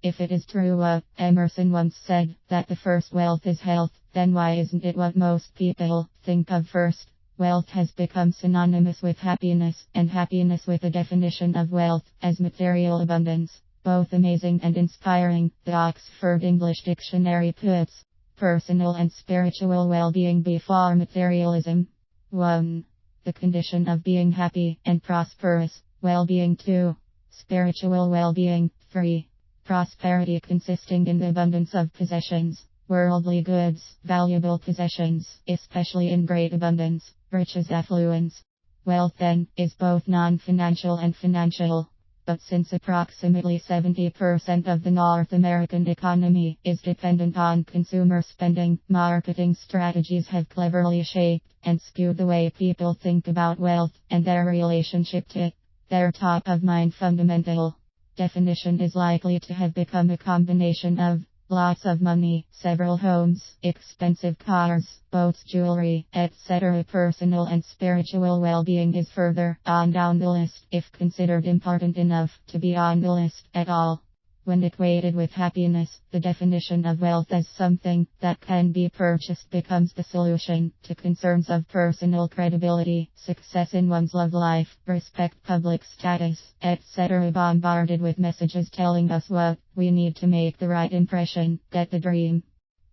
If it is true what Emerson once said, that the first wealth is health, then why isn't it what most people think of first? Wealth has become synonymous with happiness, and happiness with a definition of wealth as material abundance. Both amazing and inspiring, the Oxford English Dictionary puts personal and spiritual well-being before materialism. 1. The condition of being happy and prosperous. Well-being. 2. Spiritual well-being. 3. Prosperity consisting in the abundance of possessions, worldly goods, valuable possessions, especially in great abundance, riches, affluence. Wealth, then, is both non-financial and financial. But since approximately 70% of the North American economy is dependent on consumer spending, marketing strategies have cleverly shaped and skewed the way people think about wealth and their relationship to it. Their top-of-mind fundamental definition is likely to have become a combination of lots of money, several homes, expensive cars, boats, jewelry, etc. Personal and spiritual well-being is further on down the list, if considered important enough to be on the list at all. When equated with happiness, the definition of wealth as something that can be purchased becomes the solution to concerns of personal credibility, success in one's love life, respect, public status, etc. Bombarded with messages telling us what we need to make the right impression, get the dream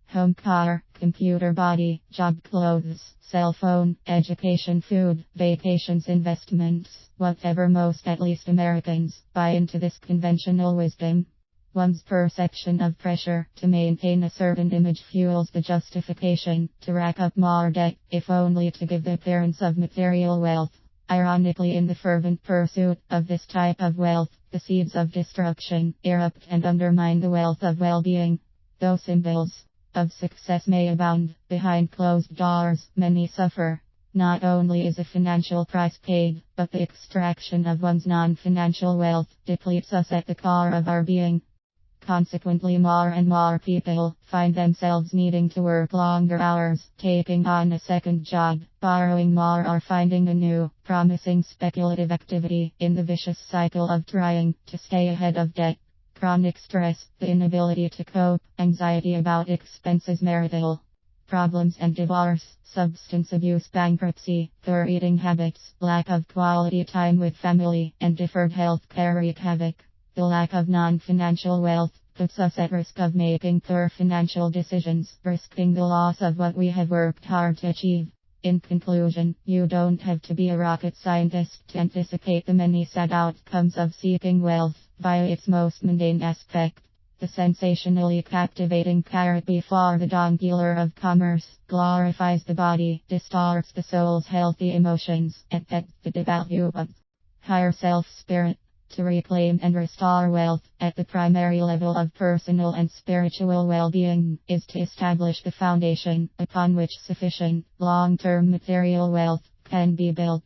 home, car, computer, body, job, clothes, cell phone, education, food, vacations, investments, whatever. Most, at least Americans, buy into this conventional wisdom. One's perception of pressure to maintain a certain image fuels the justification to rack up more debt, if only to give the appearance of material wealth. Ironically, in the fervent pursuit of this type of wealth, the seeds of destruction erupt and undermine the wealth of well-being. Though symbols of success may abound, behind closed doors, many suffer. Not only is a financial price paid, but the extraction of one's non-financial wealth depletes us at the core of our being. Consequently, more and more people find themselves needing to work longer hours, taking on a second job, borrowing more, or finding a new, promising speculative activity in the vicious cycle of trying to stay ahead of debt. Chronic stress, the inability to cope, anxiety about expenses, marital problems and divorce, substance abuse, bankruptcy, poor eating habits, lack of quality time with family, and deferred health care wreak havoc. The lack of non-financial wealth puts us at risk of making poor financial decisions, risking the loss of what we have worked hard to achieve. In conclusion, you don't have to be a rocket scientist to anticipate the many sad outcomes of seeking wealth via its most mundane aspect. The sensationally captivating carrot before the donkey lure of commerce glorifies the body, distorts the soul's healthy emotions, and pets the value of higher self-spirit. To reclaim and restore wealth at the primary level of personal and spiritual well-being is to establish the foundation upon which sufficient long-term material wealth can be built.